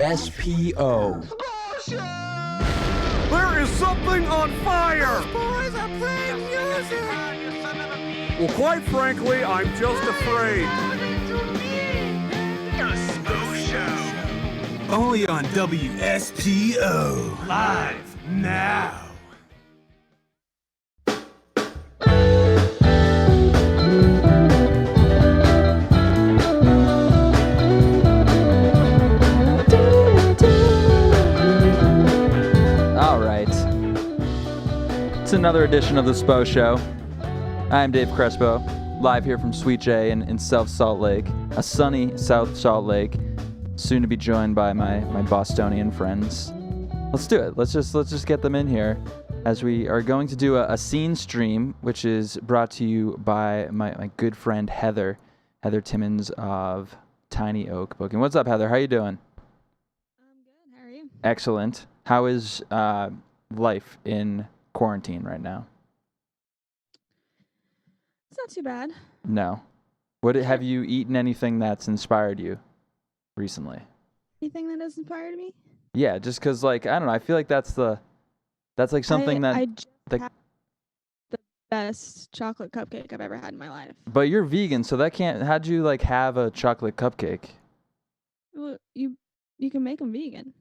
WSPO. There is something on fire! Those boys are playing music! Well, quite frankly, I'm just afraid. The Spo Show. Only on WSPO. Live now. All right. It's another edition of the Spo Show. I'm Dave Crespo, live here from Sweet J in South Salt Lake, a sunny South Salt Lake, soon to be joined by my Bostonian friends. Let's do it. Let's just get them in here as we are going to do a scene stream, which is brought to you by my good friend Heather Timmons of Tiny Oak Booking. What's up, Heather? How you doing? I'm good. How are you? Excellent. How is life in quarantine right now? It's not too bad. No. What have you eaten anything that's inspired you recently? Anything that has inspired me? Yeah, just because, like, I don't know. I feel like that's like something I that. just the- had the best chocolate cupcake I've ever had in my life. But you're vegan, so that can't. How'd you like have a chocolate cupcake? Well, you can make them vegan.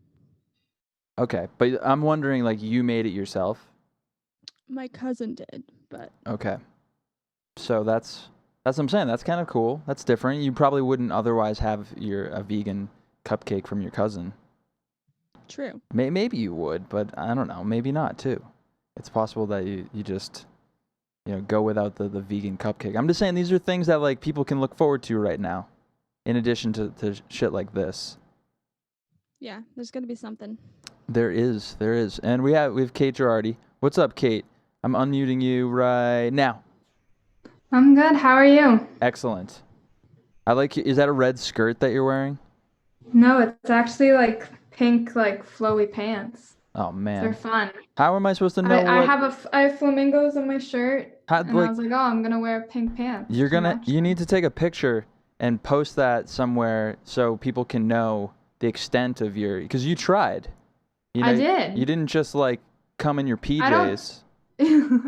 Okay, but I'm wondering, like, you made it yourself. My cousin did, but Okay. So that's what I'm saying. That's kind of cool. That's different. You probably wouldn't otherwise have a vegan cupcake from your cousin. true. Maybe you would, but I don't know. Maybe not too. It's possible that you just go without the vegan cupcake. I'm just saying these are things that like people can look forward to right now, in addition to shit like this. Yeah, there's gonna be something. There is, and we have Kate Girardi. What's up, Kate? I'm unmuting you right now. I'm good. How are you? Excellent. I like. Is that a red skirt that you're wearing? No, it's actually like pink, like flowy pants. Oh man. They're fun. How am I supposed to know? I have flamingos on my shirt, and I like, was like, oh, I'm gonna wear pink pants. you need to take a picture and post that somewhere so people can know the extent of because you tried. I did. You didn't just like come in your PJs.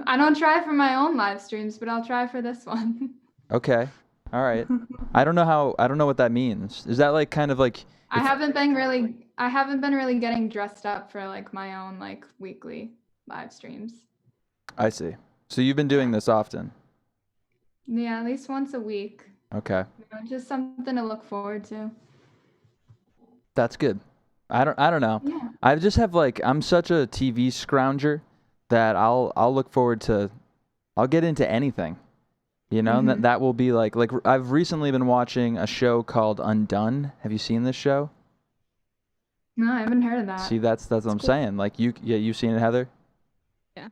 I don't try for my own live streams, but I'll try for this one. Okay. All right. I don't know what that means. Is that like kind of like I haven't been really getting dressed up for like my own like weekly live streams. I see. So you've been doing this often? Yeah, at least once a week. Okay. Just something to look forward to. That's good. I don't know. Yeah. I just have like I'm such a TV scrounger that I'll look forward to. I'll get into anything, and that will be like I've recently been watching a show called Undone. Have you seen this show? No, I haven't heard of that. See, that's what I'm saying. Like you've seen it, Heather? Yeah.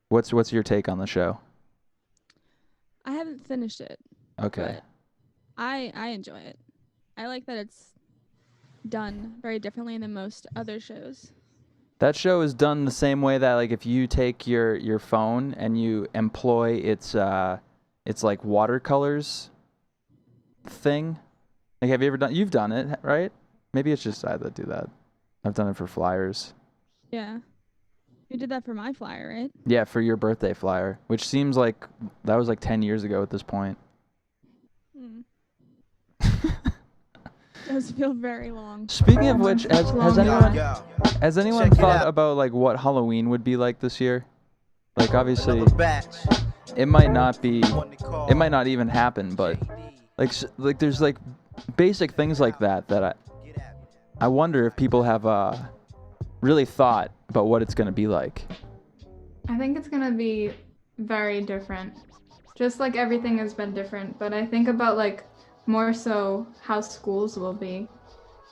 What's your take on the show? I haven't finished it. Okay. But I enjoy it. I like that it's done very differently than most other shows. That show is done the same way that like if you take your phone and you employ its like watercolors thing. Like have you ever done? You've done it, right? Maybe it's just I that do that. I've done it for flyers. Yeah. You did that for my flyer, right? Yeah, for your birthday flyer, which seems like that was like 10 years ago at this point. Does feel very long. Speaking of which, has anyone thought about like what Halloween would be like this year? Like obviously, it might not even happen, but like there's like basic things like that I wonder if people have really thought about what it's gonna be like. I think it's gonna be very different. Just like everything has been different, but I think about like more so how schools will be,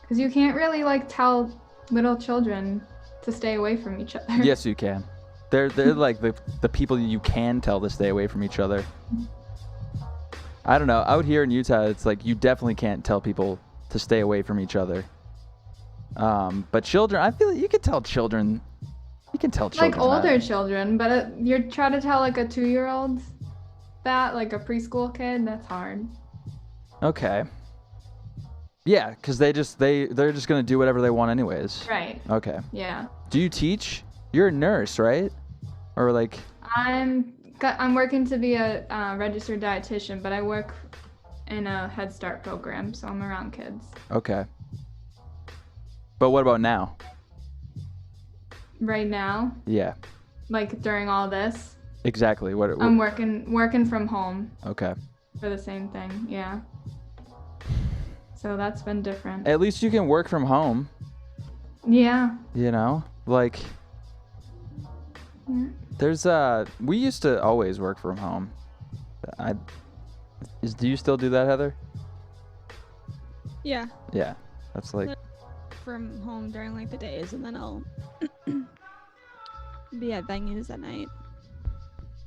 because you can't really like tell little children to stay away from each other. Yes, you can. They're like the people you can tell to stay away from each other. I don't know. Out here in Utah, it's like you definitely can't tell people to stay away from each other. But children, I feel like you can tell children. You can tell children. Like older children, but you're trying to tell like a 2-year-old. that, like a preschool kid, that's hard. Okay. Yeah, because they're just gonna do whatever they want anyways. Right. Okay. Yeah. Do you teach? You're a nurse, right? Or like? I'm working to be a registered dietitian, but I work in a Head Start program, so I'm around kids. Okay. But what about now? Right now, Yeah. like during all this, Exactly. What? I'm working from home Okay. for the same thing. Yeah. So that's been different. At least you can work from home. Yeah. You know, like. Yeah. There's we used to always work from home. Do you still do that, Heather? Yeah, Yeah. That's like. from home during like the days, and then I'll be at venues at night.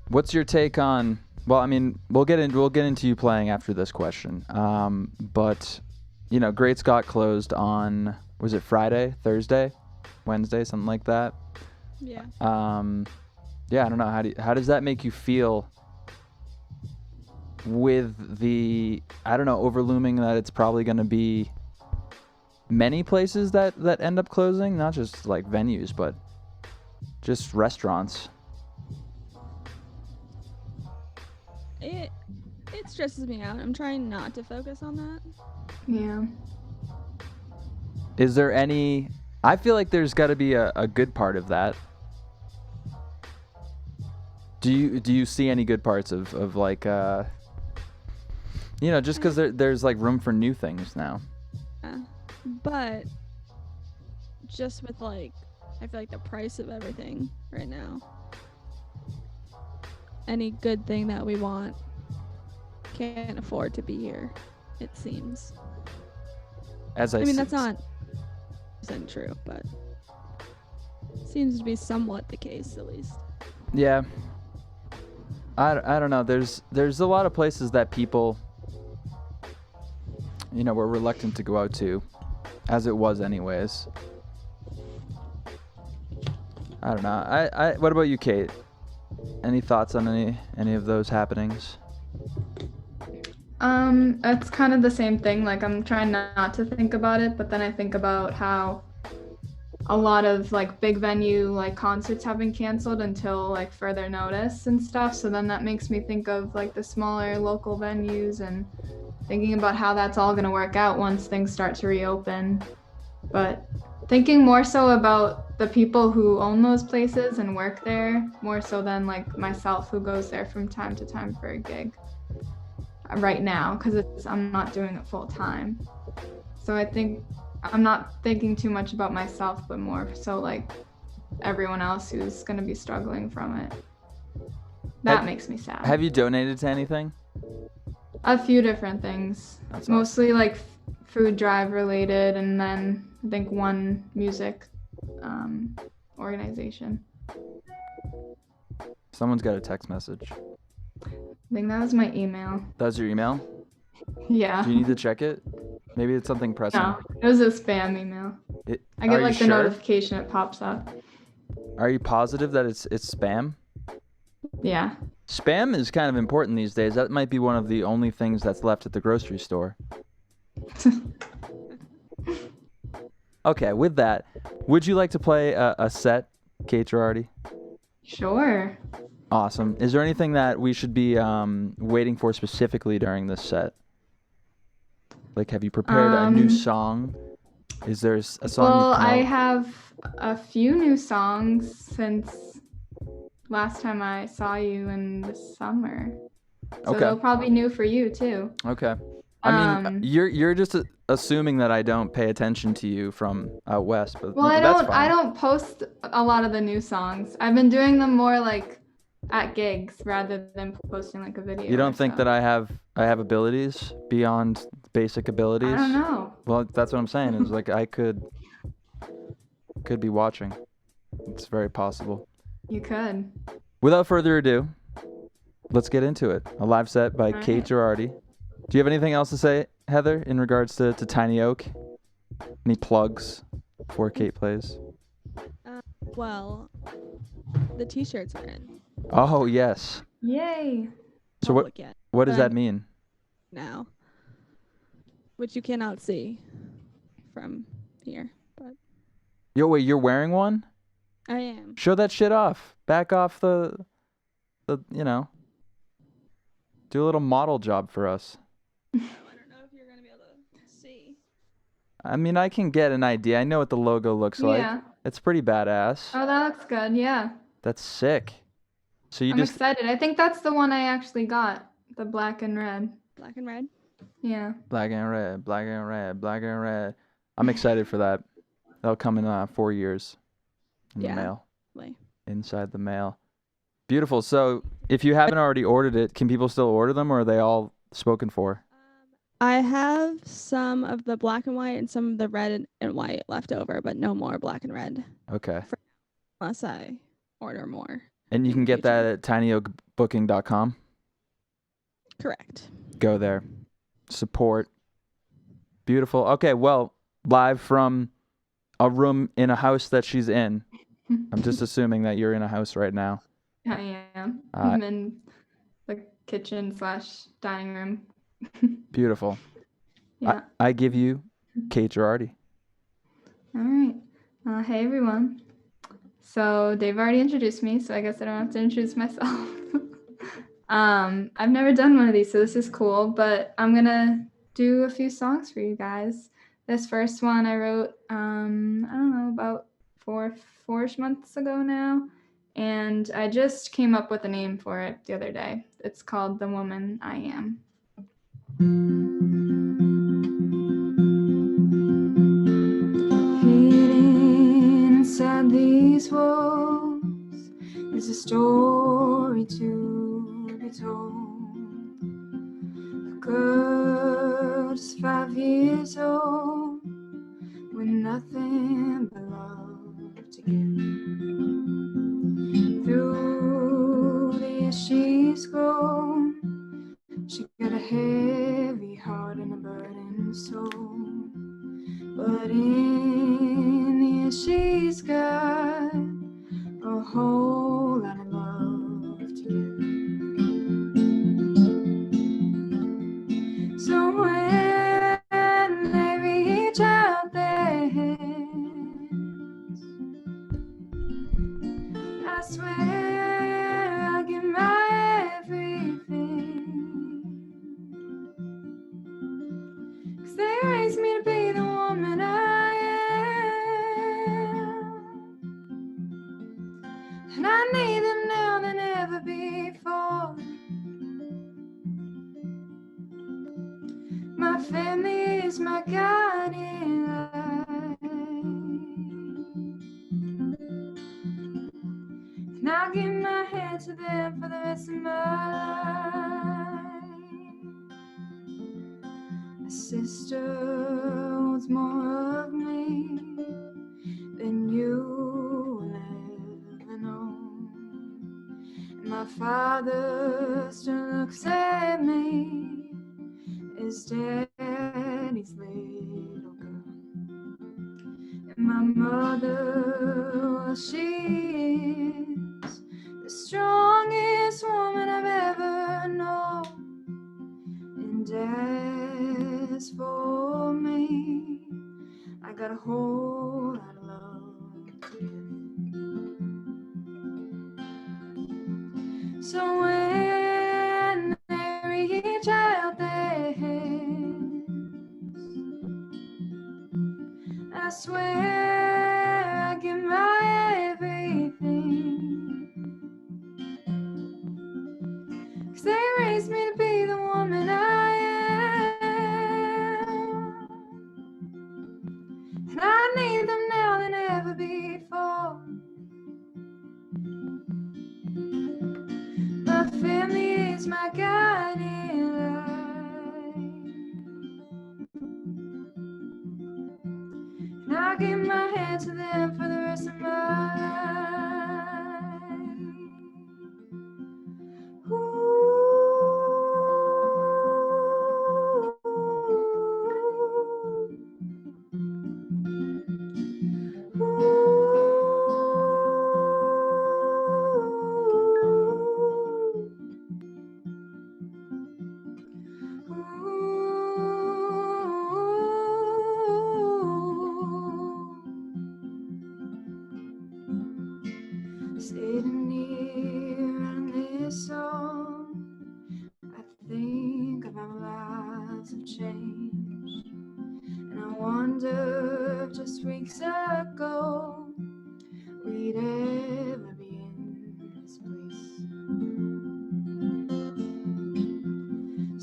What's your take on? Well, I mean, we'll get into you playing after this question. But you know, Great Scott closed on, was it Friday, Thursday, Wednesday, something like that. Yeah. Yeah, I don't know. How does that make you feel with the, I don't know, overlooming that it's probably going to be many places that end up closing, not just like venues, but just restaurants? It stresses me out. I'm trying not to focus on that. Yeah. Is there any, I feel like there's got to be a good part of that. Do you see any good parts of like, you know, just because there's like room for new things now? Yeah. But just with like, I feel like the price of everything right now, any good thing that we want can't afford to be here, it seems. As I mean, that's not 100% true, but seems to be somewhat the case, at least. Yeah. I don't know. There's a lot of places that people, you know, were reluctant to go out to, as it was anyways. I don't know. What about you, Kate? Any thoughts on any of those happenings? It's kind of the same thing. Like, I'm trying not to think about it, but then I think about how a lot of like big venue like concerts have been canceled until like further notice and stuff. So then that makes me think of like the smaller local venues and thinking about how that's all going to work out once things start to reopen. But thinking more so about the people who own those places and work there, more so than like myself who goes there from time to time for a gig right now, because I'm not doing it full time. So I think I'm not thinking too much about myself, but more so like everyone else who's going to be struggling from it. That makes me sad. Have you donated to anything? A few different things. That's mostly like food drive related, and then I think one music organization. Someone's got a text message. I think that was my email. That's your email? Yeah. Do you need to check it? Maybe it's something pressing. No, it was a spam email. I get like the notification, it pops up. Are you positive that it's spam? Yeah. Spam is kind of important these days. That might be one of the only things that's left at the grocery store. Okay, with that, would you like to play a set, Kate Girardi? Sure. Awesome. Is there anything that we should be waiting for specifically during this set? Like, have you prepared a new song? Is there a song? Well, I have a few new songs since last time I saw you in the summer. So they'll probably be new for you too. Okay. I mean, you're just assuming that I don't pay attention to you from out west, but well, that's fine. I don't post a lot of the new songs. I've been doing them more like at gigs rather than posting like a video. You don't think that I have abilities beyond basic abilities? I don't know. Well, that's what I'm saying. Is like I could be watching. It's very possible. You could. Without further ado, let's get into it. A live set by Kate Girardi. Do you have anything else to say, Heather, in regards to Tiny Oak? Any plugs before Kate plays? Well, the t-shirts are in. Oh, yes. Yay. So public yet. what does but that I'm mean? now, which you cannot see from here, but Yo, wait, you're wearing one? I am. Show that shit off. Back off the you know. Do a little model job for us. I don't know if you're gonna be able to see. I mean, I can get an idea. I know what the logo looks like. Yeah. It's pretty badass. Oh, that looks good. Yeah. That's sick. So you I'm just excited. I think that's the one I actually got. The black and red. Black and red. Yeah. black and red, black and red, black and red. I'm excited for that. That'll come in 4 years in the Yeah. mail. Like, Inside the mail. Beautiful. So if you haven't already ordered it, can people still order them, or are they all spoken for? I have some of the black and white and some of the red and white left over, but no more black and red Okay. unless I order more. And you in can the get that future. at tinyoakbooking.com. Correct. Go there. Support. Beautiful. Okay, well, live from a room in a house that she's in. I'm just assuming that you're in a house right now. I am. Uh, I'm in the kitchen / dining room. Beautiful. Yeah. I give you Kate Girardi. All right. Hey, everyone. So Dave already introduced me, so I guess I don't have to introduce myself. I've never done one of these, so this is cool, but I'm going to do a few songs for you guys. This first one I wrote, I don't know, about four-ish months ago now, and I just came up with a name for it the other day. It's called The Woman I Am. Hidden inside these walls is a story to be told. A girl just 5 years old with nothing but love to give. Through the years she's grown, she got a heavy heart and a burdened soul. But in the end she's got a whole lot of love to give. So when they reach out their hands, I swear I'll give my everything. 'Cause they raised me to be the woman I am, and I need them now than ever before. My family is my guiding light, and I'll give my hand to them for the rest of my life. A sister wants more of me than you will ever know. And my father still looks at me as daddy's little girl. And my mother, well, she is the strongest woman I've ever known. And as for me, I got a whole lot of love to give. So when they reach out their hands, I swear I give my everything. 'Cause they raised me to be the woman I am, and I need them now than ever before. My family is my guiding light, and I give my hand to them for the rest of my life. Ooh. Sitting here in this song, I think of how lives have changed. And I wonder if just weeks ago we'd ever be in this place.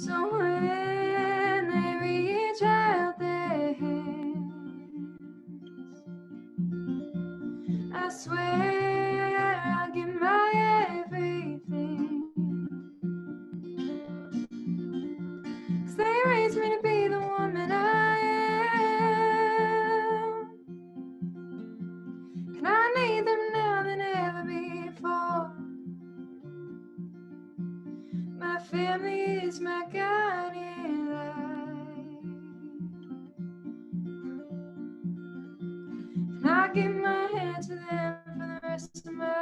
So when they reach out their hands, I swear I'll give my everything. 'Cause they raised me to be the woman I am. And I need them now than ever before. My family is my guiding light. And I give my hand to them for the rest of my life.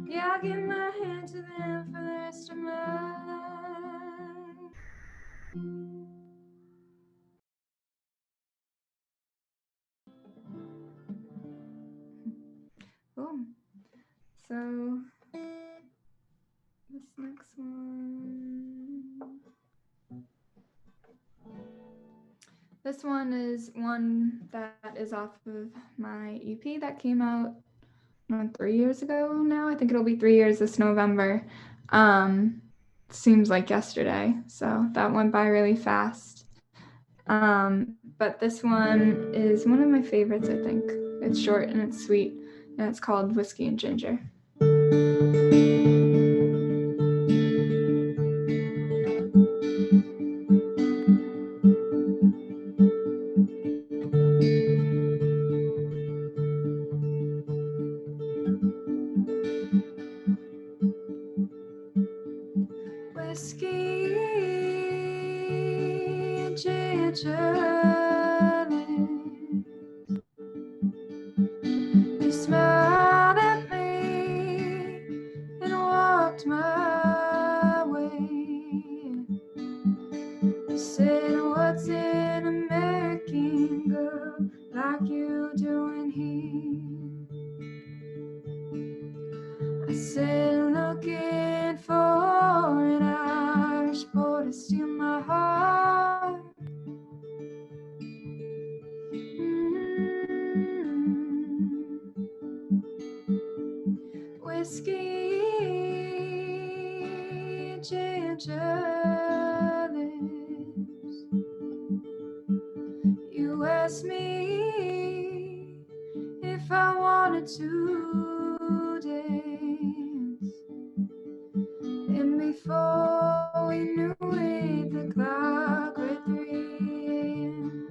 Yeah, I give my hand to them for the rest of my life. Boom. So this next one. This one is one that is off of my EP that came out 3 years ago now. I think it'll be 3 years this November. Seems like yesterday, so that went by really fast. But this one is one of my favorites, I think. It's short and it's sweet, and it's called Whiskey and Ginger. Whiskey and ginger, they smiled at me and walked my way. They said, what's an American girl like you doing here? I said, looking for an Irish boy to steal my heart. Whiskey, ginger lips. You asked me if I wanted to dance, and before we knew it, the clock read 3 a.m.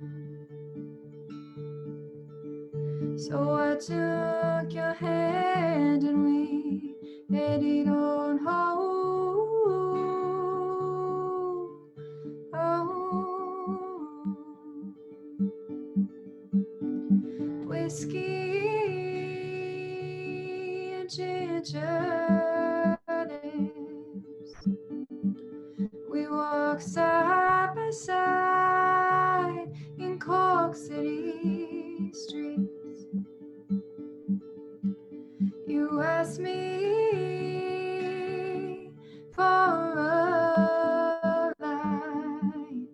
So I took your hand and we headed on home. Whiskey and ginger lips. We walk side by side in Cork City streets. You asked me for a light,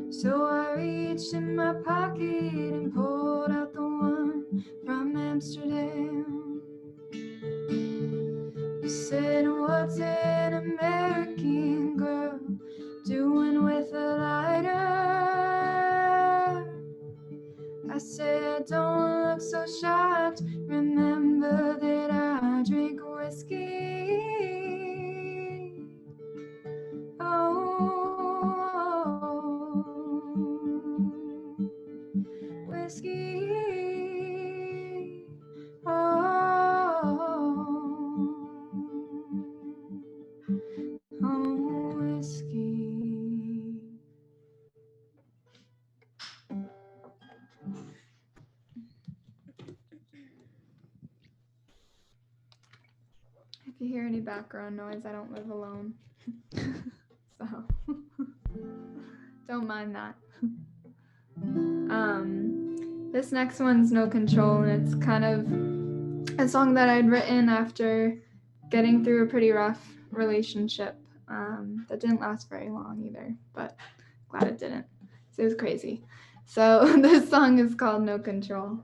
so I reached in my pocket and pulled out the one from Amsterdam. You said, what's an American girl doing with a lighter? I said, don't look so shocked. Remember that I drink whiskey. Oh, whiskey. Oh, whiskey. If you hear any background noise, I don't live alone. So don't mind that. This next one's No Control, and it's kind of a song that I'd written after getting through a pretty rough relationship that didn't last very long either, but glad it didn't. So it was crazy. So this song is called No Control.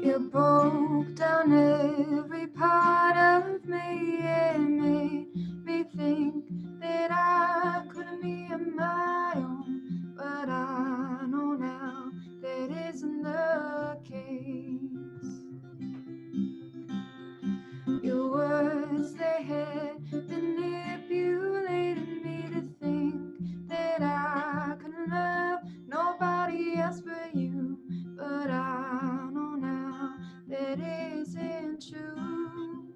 You broke down every part of me and made me think that I couldn't be on my own. But I know now that isn't the case. Your words, they had manipulated me to think that I couldn't love nobody else but you. But I know now that isn't true.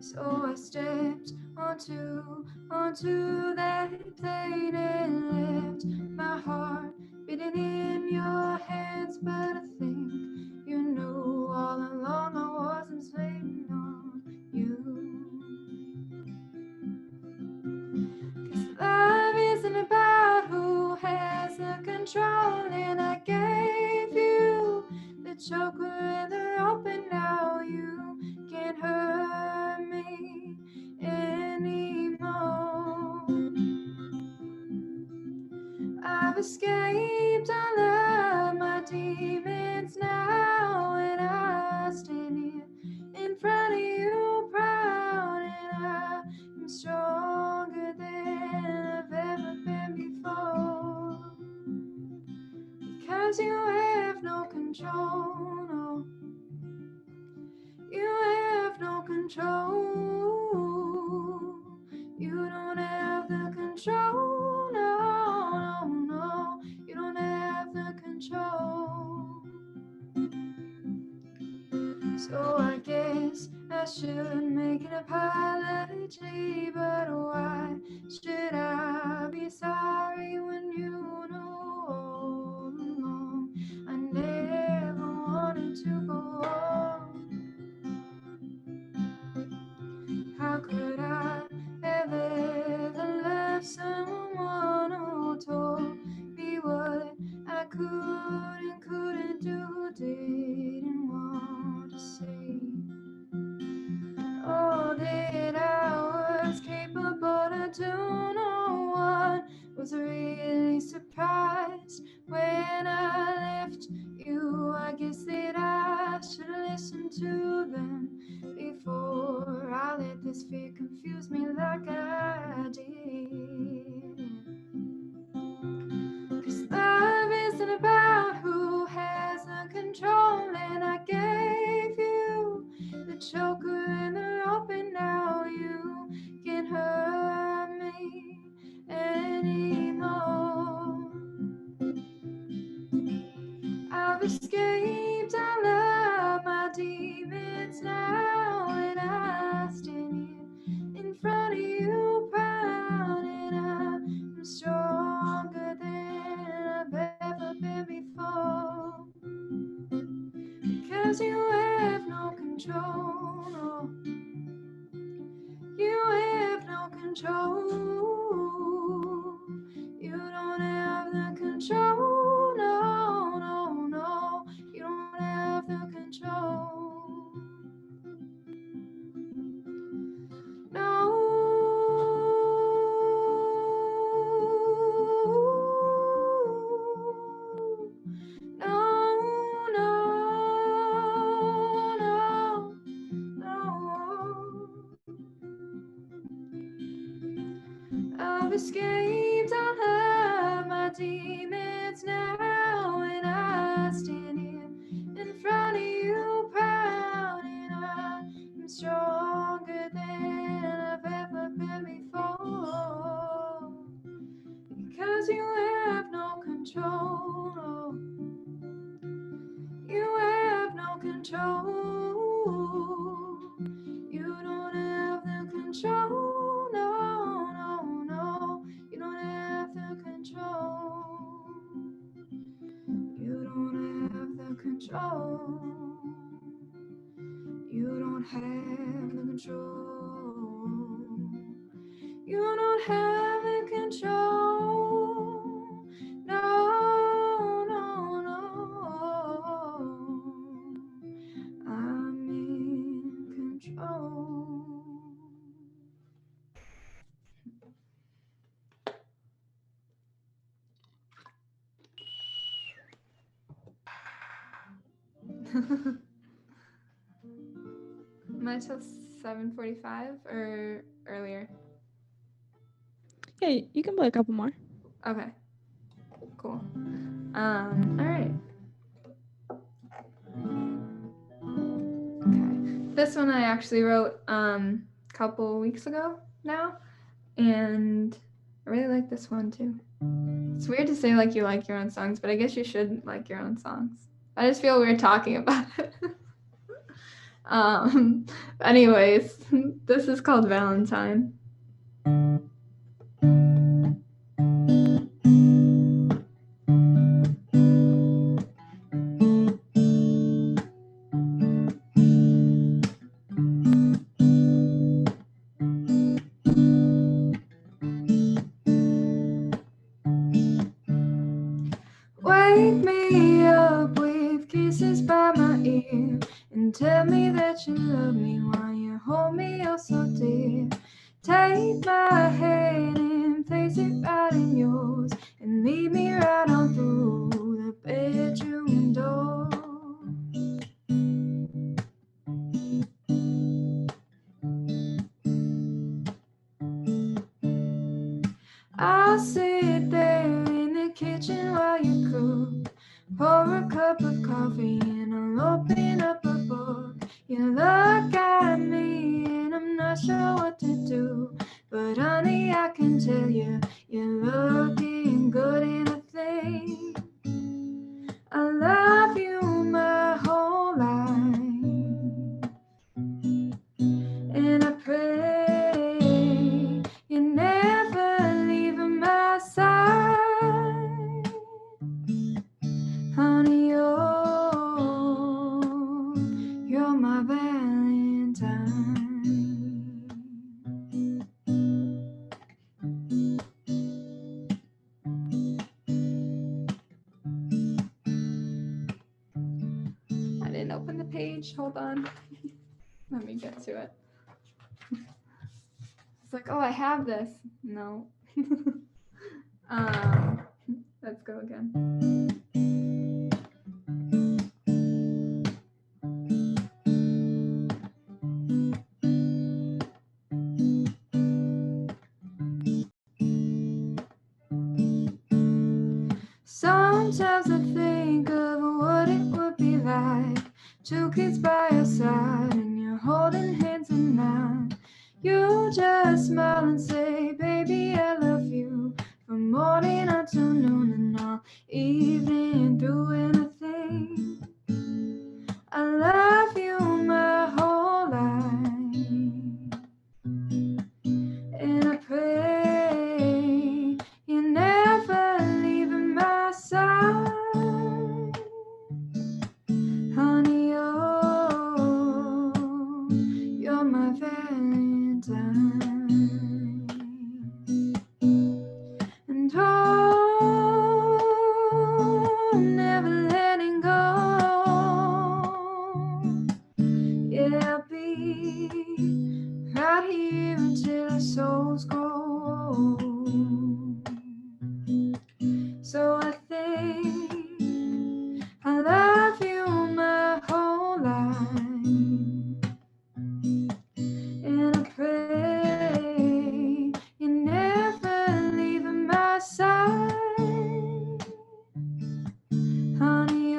So I stepped onto that plane and left my heart beating in your hands. But I think you knew all along I wasn't waiting on you. 'Cause love isn't about who has the control, and I gave you the choker and the rope, and now you can't hurt me anymore. I've escaped all of my demons now, and I stand here in front of you proud, and I'm stronger than I've ever been before. Because you have no control, no. You have no control. You don't have the control, no, no, no. You don't have the control. So I guess I should make an apology, but why should I be sorry when you know all along I never wanted to go on? How could I have ever loved someone who told me what I could and couldn't do, didn't want to say all that I was capable to do? No one was really surprised when I left you. I guess that I should listen to them before I let this fear confuse me like I did. 'Cause love isn't about who has the control, and I gave you the choker and the rope, and now you can't hurt me anymore. I've escaped all of my demons now, and I stand here in front of you proud, and I'm stronger than I've ever been before. Because you have no control, no. You have no control. You don't have the control, no, no, no. You don't have the control. No. No, no, no, no. I've escaped all of my demons now, and I stand here in front of you proud, and I'm stronger than I've ever been before. Because you have no control, no. You have no control. You don't have the control, no, no, no. You don't have control. You don't have the control. You don't have the control. No, no, no. I'm in control. Am I till 7:45 or earlier? Yeah, you can play a couple more. Okay. Cool. All right. Okay. This one I actually wrote a couple weeks ago now, and I really like this one too. It's weird to say like you like your own songs, but I guess you should like your own songs. I just feel weird talking about it. Anyways, this is called Valentine. Wake me up with kisses by my ear and tell me that you love me while you hold me oh so dear. Take my hand and place it right in yours and lead me right on through the bedroom door. I'll sit there in the kitchen while you cook. Pour a cup of coffee and I'll open up a book. You look at me and I'm not sure what to do. But honey, I can tell you, you're looking good in a thing. I love you my whole life. And I pray you never leave my side. Honey, you're my Valentine. I didn't open the page. Hold on. Let me get to it. It's like, oh, I have this. No. Let's go again. Sometimes I think of what it would be like. 2 kids by your side and you're holding hands in mine. You just smile and say, baby, I love you. From morning until noon and all evening through anything. I love you my whole life. And I pray you never leave my side. Honey, you're my Valentine. And I'm never letting go. Yeah, I'll be right here until our souls grow old. So I think I love you my whole life. And I pray you never leave my side. Honey,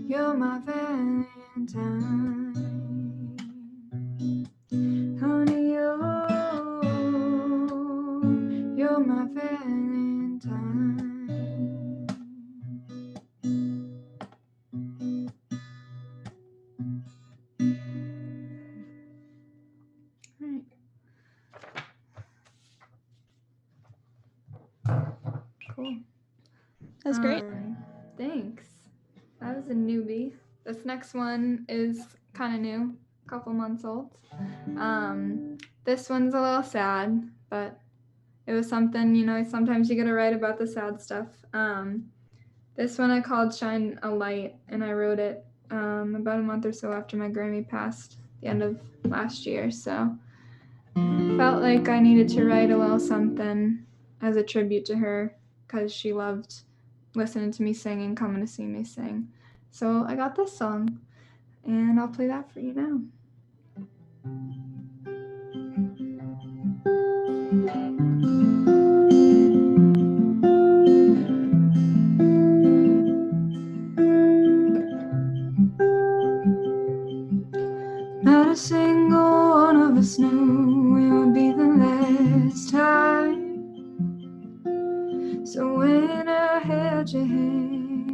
you're my Valentine. Honey, you're my Valentine. Right. Cool. That's great. Thanks. That was a newbie. This next one is kind of new, a couple months old. This one's a little sad, but it was something, you know, sometimes you gotta write about the sad stuff. This one I called Shine a Light, and I wrote it about a month or so after my Grammy passed, the end of last year. So felt like I needed to write a little something as a tribute to her because she loved listening to me sing and coming to see me sing. So I got this song, and I'll play that for you now. Not a single one of us knew it would be the last time. So when I held your hand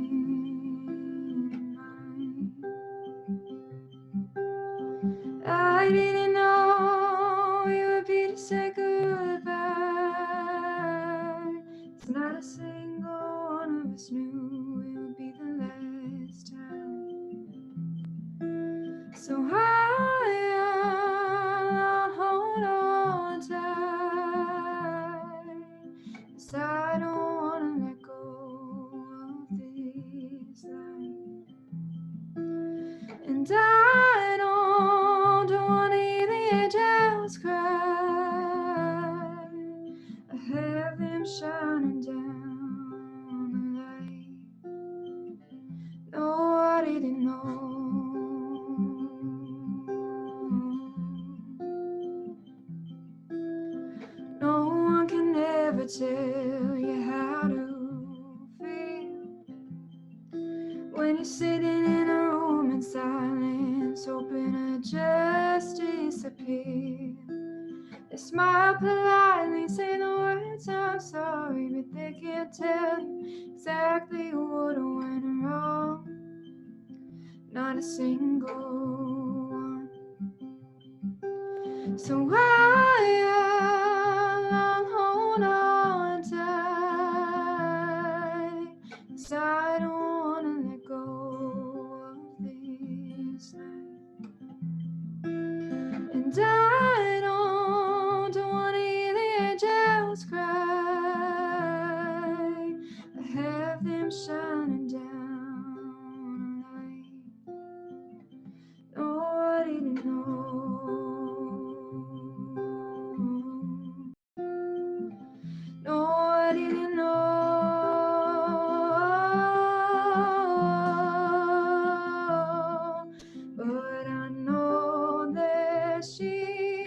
in mine, I didn't know it would be to say goodbye. It's not a single one of us knew it would be the last time. So I'll hold on tight, 'cause I don't wanna let go of this life. And I don't wanna hear the angels cry. I have them shining down the light. No, I didn't know. No one can ever tell you how to feel when you're sitting in a room in silence, hoping to just disappear. They smile politely, say the words I'm sorry, but they can't tell you exactly what went wrong. Not a single one. So I'll hold on tight, 'cause I don't wanna let go of this night. And I don't wanna hear the angels cry. I have them shining down a light. Nobody to know. Nobody to know. But I know that she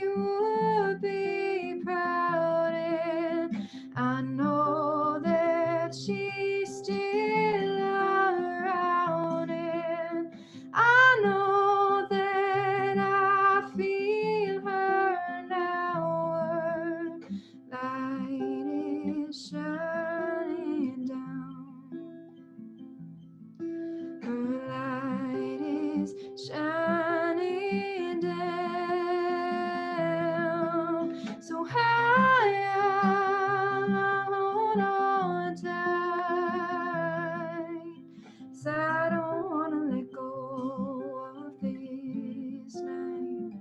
would be proud, and I know that she's still around, and I know that I feel her now. Her light is shining down. Her light is shining down. So high, I'll hold on tight, 'cause I don't wanna let go of this night.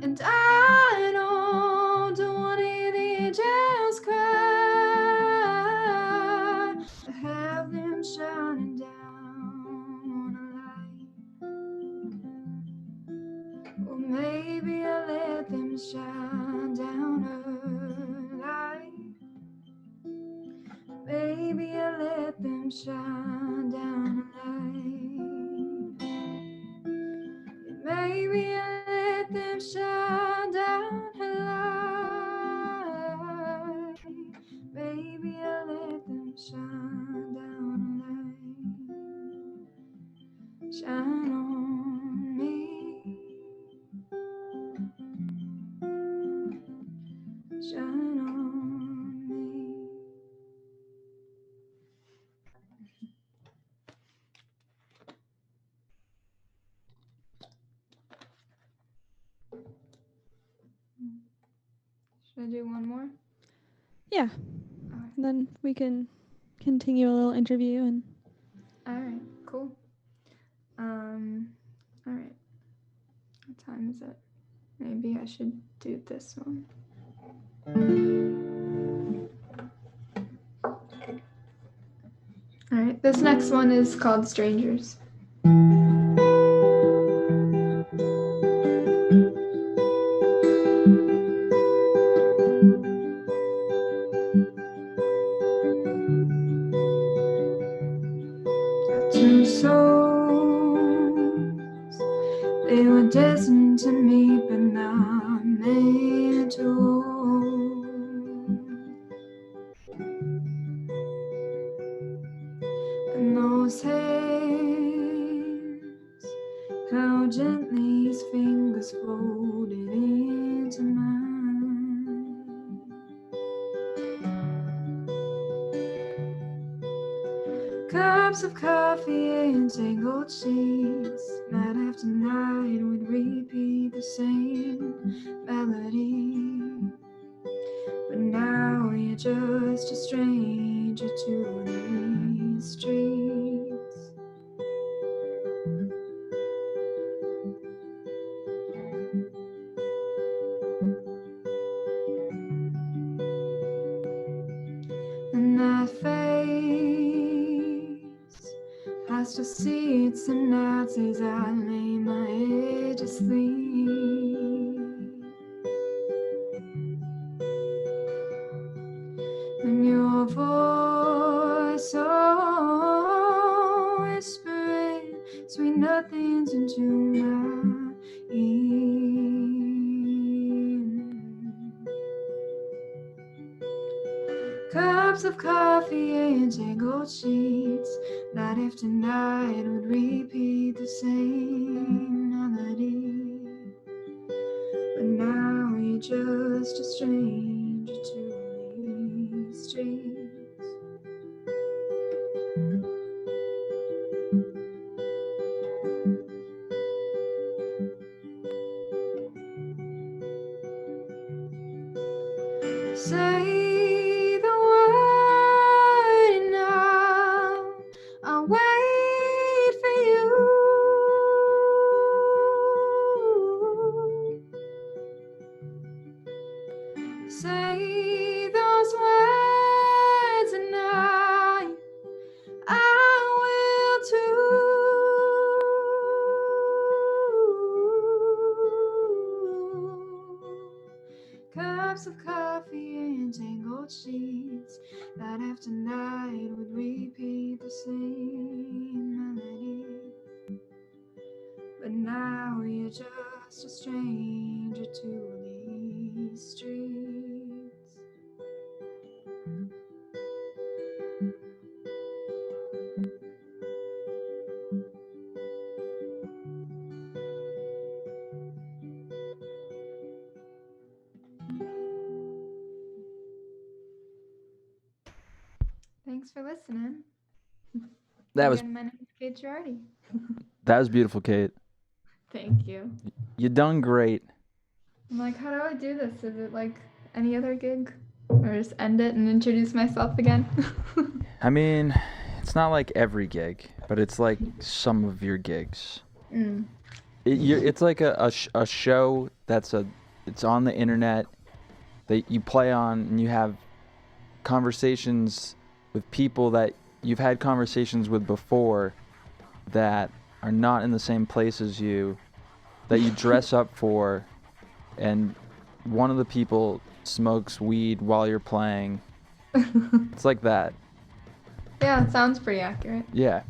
And I don't wanna hear the angels cry. I have them shining down a light. Or maybe I let them shine down a light. Maybe I let them shine down a light. Maybe I let them shine down a light. Maybe I let them shine down a light. Shine on me. Shine on me. Should I do one more? Yeah. Alright. Then we can continue a little interview and. All right, cool. All right. What time is it? Maybe I should do this one. All right, this next one is called Strangers. Two souls, they were destined to meet, but not meant to hold. And those hands, how gently his fingers folded into mine. Cups of coffee and tangled sheets, night after night would repeat the same melody. But now you're just a stranger to these streets. And that face, I still see it some nights as I lay my head to sleep. And your voice, oh, whispering sweet nothings into my ear. Cups of coffee and tangled sheets, night after night would repeat the same melody. But now you're just a stranger to these streets. Say the word and I'll wait for you. Say those words and I will too. Cups of coffee and tangled sheets, night after night would repeat the same melody. But now you're just a stranger to these streets. Thanks for listening. That was Again, my name is Kate Girardi. beautiful, Kate. Thank you. You done great. I'm like, how do I do this? Is it like any other gig? Or just end it and introduce myself again? I mean, it's not like every gig, but it's like some of your gigs. It's like a show it's on the internet that you play on, and you have conversations with people that you've had conversations with before that are not in the same place as you, that you dress up for, and one of the people smokes weed while you're playing. It's like that. Yeah, it sounds pretty accurate. Yeah.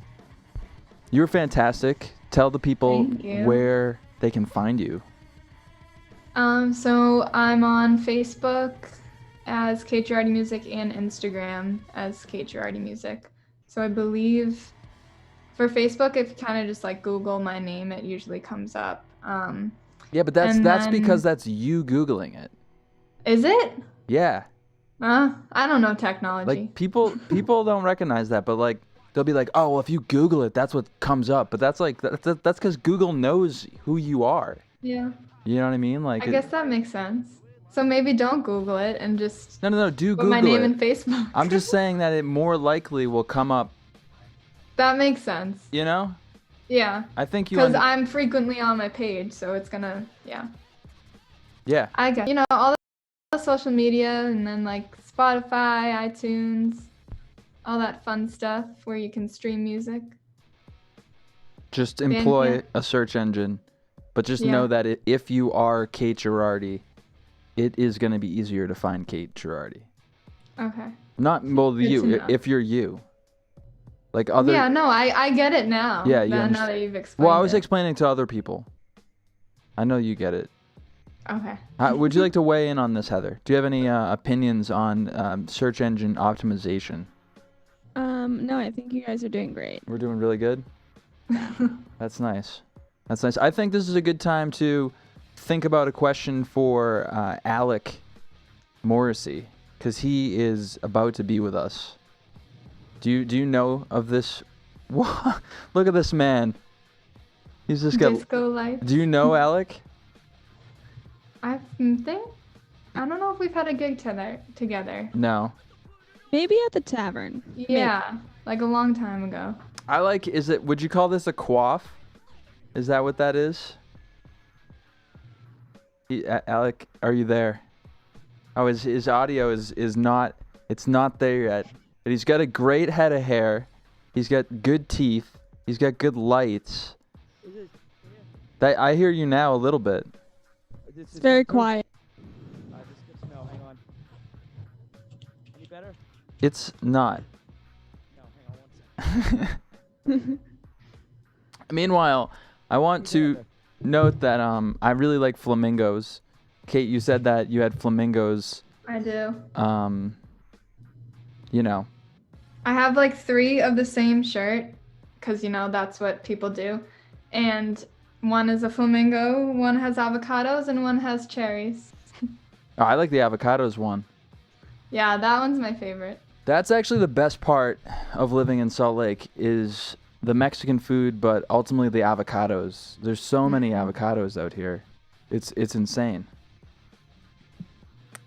You were fantastic. Tell the people Thank you. where they can find you. So I'm on Facebook as Kate Girardi Music and Instagram as Kate Girardi Music. So I believe for Facebook, if you kind of just like Google my name, it usually comes up. Yeah, but that's then- because that's you Googling it. Is it? Yeah. I don't know technology. Like people don't recognize that, but like they'll be like, "Oh, well, if you Google it, that's what comes up." But that's like that's because Google knows who you are. Yeah. You know what I mean? Like I guess that makes sense. So maybe don't Google it and just No. Do put Google my name it. in Facebook. I'm just saying that it more likely will come up. That makes sense. You know? Yeah. I think you. Because I'm frequently on my page, so it's gonna, yeah. Yeah. I guess. All the social media and then like Spotify, iTunes, all that fun stuff where you can stream music. Just employ Bandcamp. a search engine, but just Yeah. know that if you are Kate Girardi, it is going to be easier to find Kate Girardi. Okay. Not well, Good to you know. if you're you. Like other. Yeah, no, I get it now. Yeah, you now understand. that you've explained Well, I was it. explaining to other people. I know you get it. Okay. Would you like to weigh in on this, Heather? Do you have any opinions on search engine optimization? No, I think you guys are doing great. We're doing really good. That's nice. That's nice. I think this is a good time to think about a question for Alec Morrissey, because he is about to be with us. Do you know of this? Look at this man. He's just got. Disco lights. Do you know Alec? I don't know if we've had a gig together. No. Maybe at the tavern. Yeah, like a long time ago. I like. Would you call this a quaff? Is that what that is? Alec, are you there? Oh, his audio is not. It's not there yet. But he's got a great head of hair. He's got good teeth. He's got good lights. I hear you now a little bit. It's very quiet. No, hang on. Any better? It's not. No, hang on 1 second. Meanwhile, I want to note that I really like flamingos. Kate, you said that you had flamingos. I do. You know. I have like 3 of the same shirt, because that's what people do. And one is a flamingo, one has avocados, and one has cherries. Oh, I like the avocados one. Yeah, that one's my favorite. That's actually the best part of living in Salt Lake is the Mexican food, but ultimately the avocados. There's so many avocados out here. It's insane.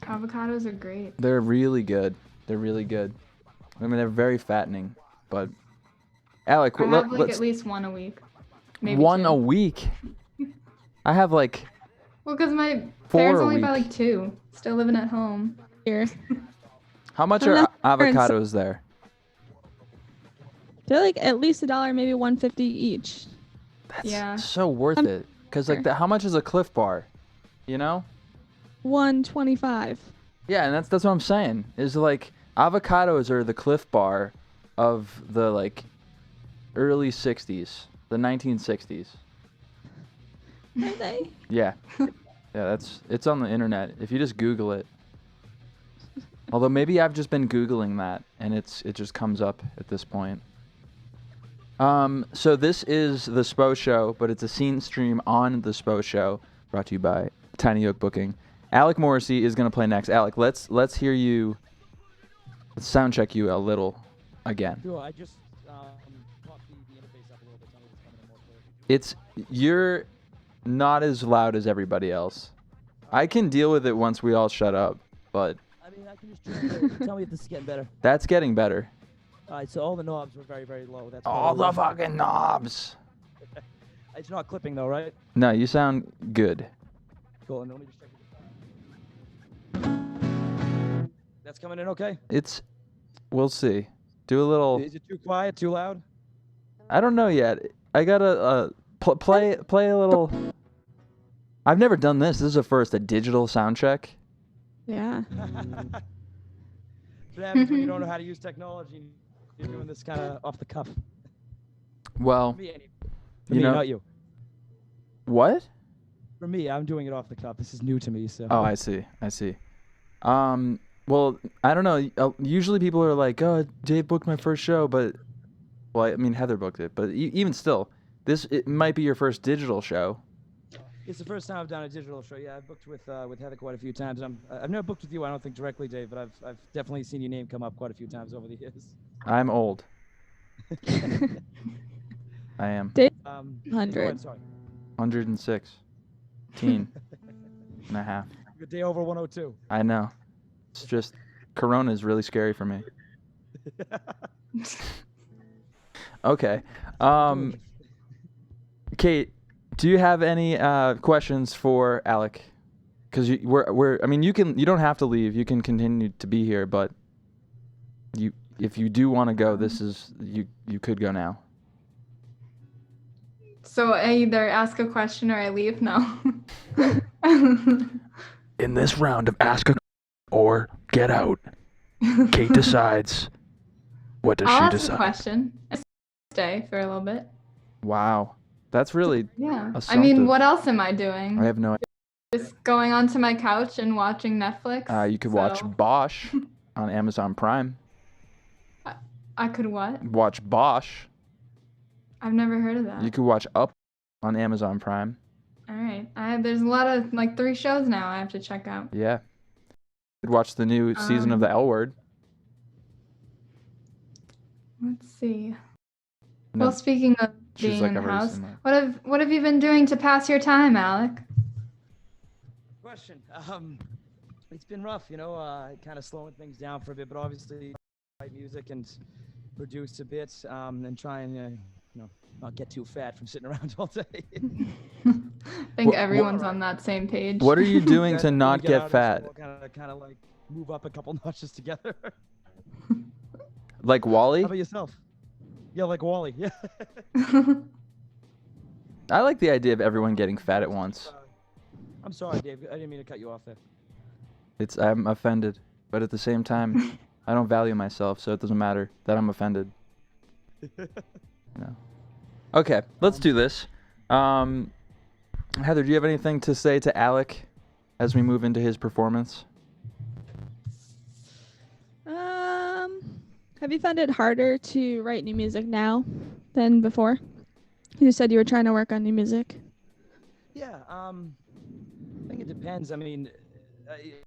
Avocados are great. They're really good. They're really good. I mean, they're very fattening, but Alec, I have let's at least one a week. Maybe one 2. a week. I have like Well, because my 4 parents a only buy week. like 2. Still living at home. Here. How much I'm are not sure in avocados there? They're like at least $1, maybe $1.50 each. That's Yeah. so worth it. Cause like how much is a Cliff Bar? You know? $1.25. Yeah, and that's what I'm saying. Is like avocados are the Cliff Bar of the like early 60s, the 1960s. Are they? Yeah. Yeah, it's on the internet. If you just Google it. Although maybe I've just been Googling that and it just comes up at this point. So this is the Spo Show, but it's a scene stream on the Spo Show, brought to you by Tiny Oak Booking. Alec Morrissey is gonna play next. Alec, let's hear you. Let's sound check you a little again. Sure, I just popped the interface up a little bit. Tell me what's coming in more clear. You're not as loud as everybody else. I can deal with it once we all shut up, but I mean, I can just tell me if this is getting better. that's getting better. All right, so all the knobs were very, very low. That's All the probably- fucking knobs. It's not clipping though, right? No, you sound good. Cool. And let me just check it. That's coming in okay? We'll see. Do a little. Is it too quiet? Too loud? I don't know yet. I gotta play a little. I've never done this. This is a first, a digital sound check. Yeah. That's what happens when you don't know how to use technology. You're doing this kind of off the cuff. Well, For me, anyway. For you me, know not you. what? For me, I'm doing it off the cuff. This is new to me, so. Oh, I see. Well, I don't know. Usually people are like, "Oh, Dave booked my first show," but well, I mean Heather booked it, but even still, it might be your first digital show. It's the first time I've done a digital show. Yeah, I've booked with Heather quite a few times. I've never booked with you, I don't think directly, Dave, but I've definitely seen your name come up quite a few times over the years. I'm old. I am. Go ahead, 100. sorry. 106. 16 and a half. A day over 102. I know. It's just Corona is really scary for me. Okay. Kate, do you have any questions for Alec? Because I mean, you don't have to leave. You can continue to be here, but if you do want to go, you could go now. So I either ask a question or I leave? No. In this round of Ask a or Get Out, Kate decides. What does I'll she ask decide? a question. Stay for a little bit. Wow. That's really Yeah. I assumptive. mean, what else am I doing? I have no idea. Just going onto my couch and watching Netflix. You could watch so- Bosch on Amazon Prime. I could what? Watch Bosch. I've never heard of that. You could watch Up on Amazon Prime. All right. There's a lot of 3 shows now I have to check out. Yeah. You could watch the new season of The L Word. Let's see. No, Well, speaking of she's being like, in the I've already house, seen that. what have you been doing to pass your time, Alec? Question. It's been rough, kind of slowing things down for a bit, but obviously write music and produce a bit, and try and not get too fat from sitting around all day. I think everyone's on that same page. What are you doing Yeah, to when not we get out, fat? We'll kind of like move up a couple notches together. Like Wally? How about yourself? Yeah, like Wally. Yeah. I like the idea of everyone getting fat at once. I'm sorry, Dave. I didn't mean to cut you off there. I'm offended, but at the same time, I don't value myself, so it doesn't matter that I'm offended. Okay, let's do this. Heather, do you have anything to say to Alec as we move into his performance? Have you found it harder to write new music now than before? You said you were trying to work on new music. Yeah, I think it depends. I mean,